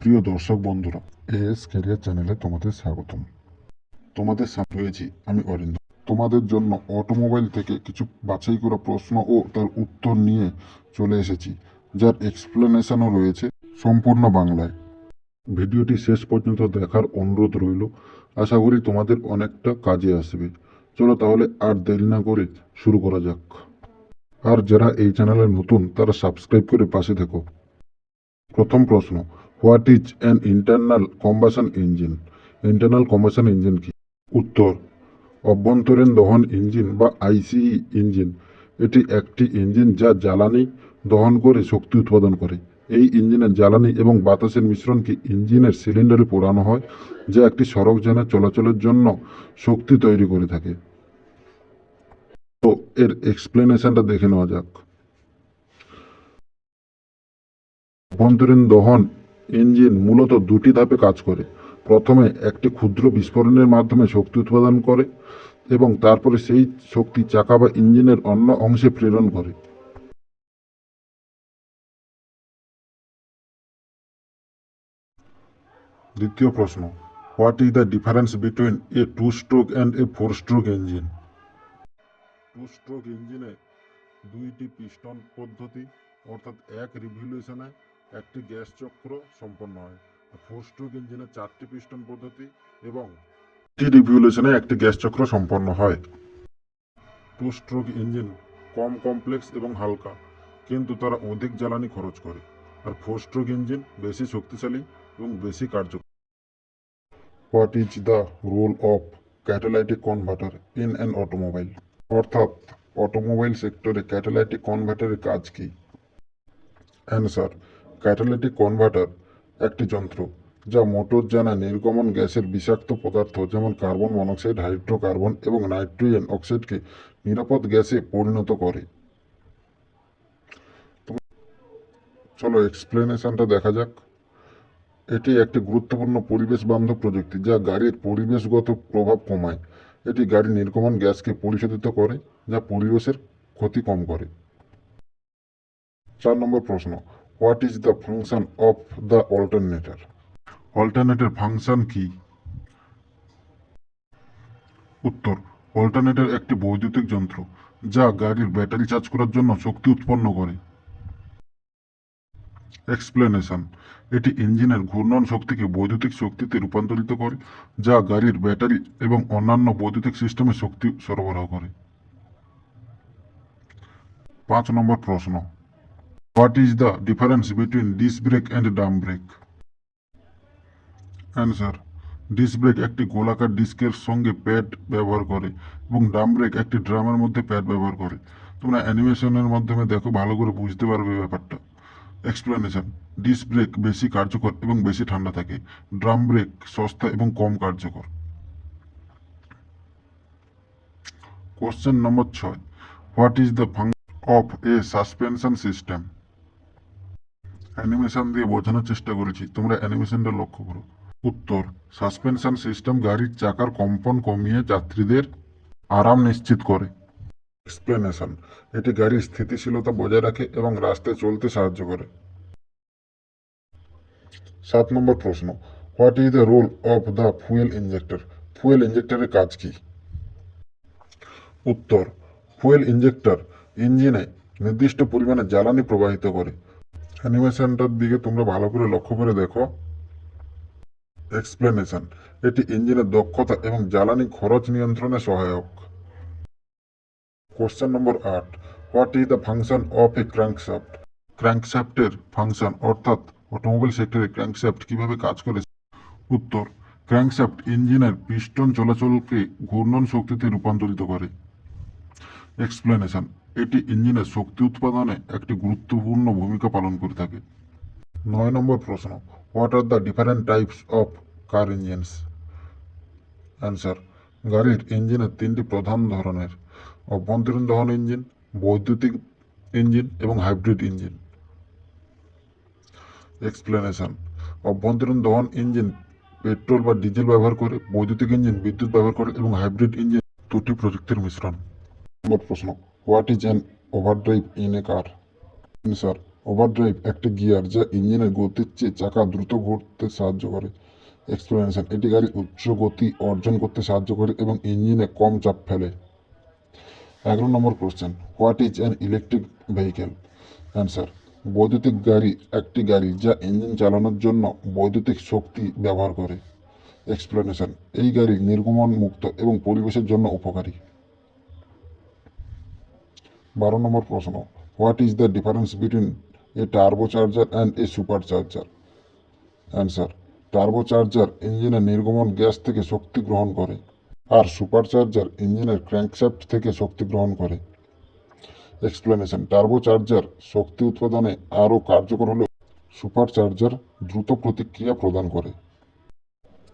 প্রিয় দর্শক বন্ধুরা, এস ক্যারিয়ার চ্যানেলে তোমাদের স্বাগতম। তোমাদের সাথে রয়েছি আমি অরিন্দম। তোমাদের জন্য অটোমোবাইল থেকে কিছু বাছাই করা প্রশ্ন ও তার উত্তর নিয়ে চলে এসেছি, যার এক্সপ্লেনেশনও রয়েছে সম্পূর্ণ বাংলায়। ভিডিওটি শেষ পর্যন্ত দেখার অনুরোধ রইল। আশা করি তোমাদের অনেকটা কাজে আসবে। চলো তাহলে আর দেরি না করে শুরু করা যাক। আর যারা এই চ্যানেলে নতুন তারা সাবস্ক্রাইব করে পাশে থেকো। প্রথম প্রশ্ন, what is an internal combustion engine? Internal combustion engine কি? উত্তর, অভ্যন্তরীণ দহন ইঞ্জিন বা আইসিই ইঞ্জিন। এটি একটি ইঞ্জিন যা জ্বালানি দহন করে শক্তি উৎপাদন করে। এই ইঞ্জিনের জ্বালানি এবং বাতাসের মিশ্রণকে ইঞ্জিনের সিলিন্ডারে পোড়ানো হয়, যা একটি সড়কযানের চলাচলের জন্য শক্তি তৈরি করে থাকে। তো এর এক্সপ্লেনেশনটা দেখে নেওয়া যাক। অভ্যন্তরীণ দহন ইঞ্জিন মূলত দুটি ধাপে কাজ করে। প্রথমে একটি ক্ষুদ্র বিস্ফোরণের মাধ্যমে শক্তি উৎপাদন করে এবং তারপরে সেই শক্তি চাকা বা ইঞ্জিনের অন্য অংশে প্রেরণ করে। দ্বিতীয় প্রশ্ন, what is the difference between a two stroke and a four stroke engine? Two stroke ইঞ্জিনে দুইটি পিস্টন পদ্ধতি, অর্থাৎ এক রিভলিউশনে একটি গ্যাস চক্র সম্পন্ন হয়। ফোর স্ট্রোক ইঞ্জিনে চারটি পিস্টন পদ্ধতি এবং রিভলিউশনে একটি গ্যাস চক্র সম্পন্ন হয়। টু স্ট্রোক ইঞ্জিন কম কমপ্লেক্স এবং হালকা, কিন্তু তারা অধিক জ্বালানি খরচ করে। আর ফোর স্ট্রোক ইঞ্জিন বেশি শক্তিশালী এবং বেশি কার্যকর। What is the role of catalytic converter in an automobile? অর্থাৎ অটোমোবাইল সেক্টরে ক্যাটালাইটিক কনভার্টারের কাজ কি? অ্যান্সার, ক্যাটালাইটিক কনভার্টার একটি যন্ত্র যা মোটরযানে নির্গমন গ্যাসের বিষাক্ত পদার্থ যেমন কার্বন মনোক্সাইড, হাইড্রোকার্বন এবং নাইট্রোজেন অক্সাইডকে নিরাপদ গ্যাসে পরিণত করে। চলো এক্সপ্লেনেশনটা দেখা যাক। এটি একটি গুরুত্বপূর্ণ পরিবেশ বান্ধব প্রযুক্তি যা গাড়ির পরিবেশগত প্রভাব কমায়। এটি গাড়ির নির্গমন গ্যাসকে পরিশোধিত করে, যা পরিবেশের ক্ষতি কম করে। 4 নম্বর প্রশ্ন, what is the function of the alternator? Alternator function কি? উত্তর, অল্টারনেটর একটি বৈদ্যুতিক যন্ত্র যা গাড়ির ব্যাটারি চার্জ করার জন্য শক্তি উৎপন্ন করে। এক্সপ্লেনেশন, এটি ইঞ্জিনের ঘূর্ণন শক্তিকে বৈদ্যুতিক শক্তিতে রূপান্তরিত করে, যা গাড়ির ব্যাটারি এবং অন্যান্য বৈদ্যুতিক সিস্টেমে শক্তি সরবরাহ করে। 5 নম্বর প্রশ্ন, what is the difference between disc brake and drum brake? Answer, disc brake একটি গোলাকার ডিস্কের সঙ্গে প্যাড ব্যবহার করে এবং ড্রাম ব্রেক একটি ড্রামের মধ্যে প্যাড ব্যবহার করে। তোমরা অ্যানিমেশনের মাধ্যমে দেখো, ভালো করে বুঝতে পারবে ব্যাপারটা। এক্সপ্লেনেশন, ডিস্ক ব্রেক বেশি কার্যকর এবং বেশি ঠান্ডা থাকে। ড্রাম ব্রেক সস্তা এবং কম কার্যকর। Question number 6, what is the function of A suspension system? Animation দিয়ে বোঝানোর চেষ্টা করেছি, তোমরা অ্যানিমেশনটা লক্ষ্য করো। উত্তর, সাসপেনশন সিস্টেম গাড়ির চাকার কম্পন কমিয়ে যাত্রীদের আরাম নিশ্চিত করে। এক্সপ্লেনেশন, এটি গাড়ির স্থিতিশীলতা বজায় রাখে এবং রাস্তায় চলতে সাহায্য করে। 7 নম্বর প্রশ্ন, what is the role of the fuel injector? Fuel ইঞ্জেক্টরের কাজ কি? উত্তর, ফুয়েল ইঞ্জেক্টর ইঞ্জিনে নির্দিষ্ট পরিমাণে জ্বালানি প্রবাহিত করে। অ্যানিমেশনটার দিকে তোমরা ভালো করে লক্ষ্য করে দেখো। এক্সপ্লেনেশন, এটি ইঞ্জিনের দক্ষতা এবং জ্বালানি খরচ নিয়ন্ত্রণে সহায়ক। কোশ্চেন নম্বর 8, what is the function of a crankshaft? ক্র্যাঙ্কশ্যাফটের ফাংশন, অর্থাৎ অটোমোবাইল সেক্টরে ক্র্যাঙ্কশ্যাফট কিভাবে কাজ করে? উত্তর, ক্র্যাঙ্কশ্যাফট ইঞ্জিনের পিস্টন চলাচলকে ঘূর্ণন শক্তিতে রূপান্তরিত করে। এক্সপ্লেনেশন, এটি ইঞ্জিনের শক্তি উৎপাদনে একটি গুরুত্বপূর্ণ ভূমিকা পালন করে থাকে। 9 নম্বর প্রশ্ন, what are the different types of car engines? Answer, গাড়ির ইঞ্জিনের তিনটি প্রধান ধরনের: অভ্যন্তরীণ দহন ইঞ্জিন, বৈদ্যুতিক ইঞ্জিন এবং হাইব্রিড ইঞ্জিন। এক্সপ্লেনেশন, অভ্যন্তরীণ দহন ইঞ্জিন পেট্রোল বা ডিজেল ব্যবহার করে, বৈদ্যুতিক ইঞ্জিন বিদ্যুৎ ব্যবহার করে এবং হাইব্রিড ইঞ্জিন দুটি প্রযুক্তির মিশ্রণ। নম্বর প্রশ্ন, what is an overdrive in a car? Answer, overdrive একটি গিয়ার যা ইঞ্জিনের গতির চেয়ে চাকা দ্রুত ঘুরতে সাহায্য করে। এক্সপ্লেনেশন, এটি গাড়ি উচ্চ গতি অর্জন করতে সাহায্য করে এবং ইঞ্জিনে কম চাপ ফেলে। 11 নম্বর question, what is an electric vehicle? Answer, বৈদ্যুতিক গাড়ি একটি গাড়ি যা ইঞ্জিন চালানোর জন্য বৈদ্যুতিক শক্তি ব্যবহার করে। এক্সপ্লেনেশন, এই গাড়ি নির্গমন মুক্ত এবং পরিবেশের জন্য উপকারী। 12 নম্বর প্রশ্ন, what is the difference between A turbocharger and a supercharger? Answer, turbocharger ইঞ্জিনের নির্গমন গ্যাস থেকে শক্তি গ্রহণ করে, আর সুপারচার্জার ইঞ্জিনের ক্র্যাঙ্কশ্যাফট থেকে শক্তি গ্রহণ করে। এক্সপ্লেনেশন, টার্বোচার্জার শক্তি উৎপাদনে আরও কার্যকর হলেও সুপারচার্জার দ্রুত প্রতিক্রিয়া প্রদান করে।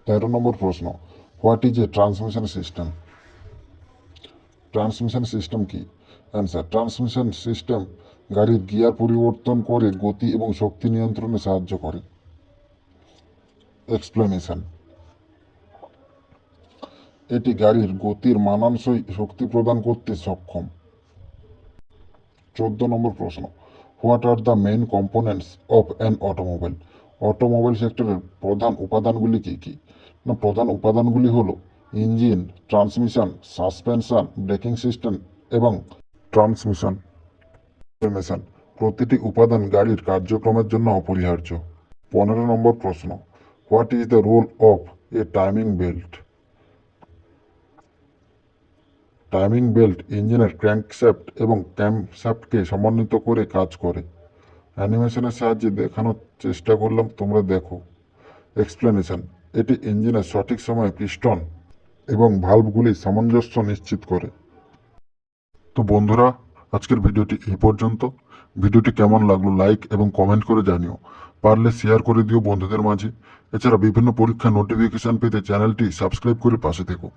13 নম্বর প্রশ্ন, what is a transmission system? Transmission system কি? অ্যান্সার, ট্রান্সমিশন সিস্টেম গাড়ির গিয়ার পরিবর্তন করে গতি এবং শক্তি নিয়ন্ত্রণে সাহায্য করে। এক্সপ্লেনেশন, এটি গাড়ির গতির মানানসই শক্তি প্রদান করতে সক্ষম। 14 নম্বর প্রশ্ন, what are the main components of an automobile? Automobile সেক্টরের প্রধান উপাদানগুলি কী কী? না, প্রধান উপাদানগুলি হলো engine, transmission, suspension, braking system এবং ট্রান্সমিশন। এক্সপ্লেনেশন, প্রতিটি উপাদান গাড়ির কার্যক্রমের জন্য অপরিহার্য। 15 নম্বর প্রশ্ন, what is the role of a timing belt? Timing belt ইঞ্জিনের ক্র্যাঙ্কশ্যাফট এবং ক্যামশ্যাফটকে সমন্বিত করে কাজ করে। অ্যানিমেশনের সাহায্যে দেখানোর চেষ্টা করলাম, তোমরা দেখো। এক্সপ্লেনেশন, এটি ইঞ্জিনের সঠিক সময়ে পিস্টন এবং ভালভগুলির সামঞ্জস্য নিশ্চিত করে। তো বন্ধুরা, আজকের ভিডিওটি এই পর্যন্ত। ভিডিওটি কেমন লাগলো লাইক এবং কমেন্ট করে জানিও। পারলে শেয়ার করে দিও বন্ধুদের মাঝে। এছাড়া বিভিন্ন পরীক্ষা নোটিফিকেশান পেতে চ্যানেলটি সাবস্ক্রাইব করে পাশে থেকো।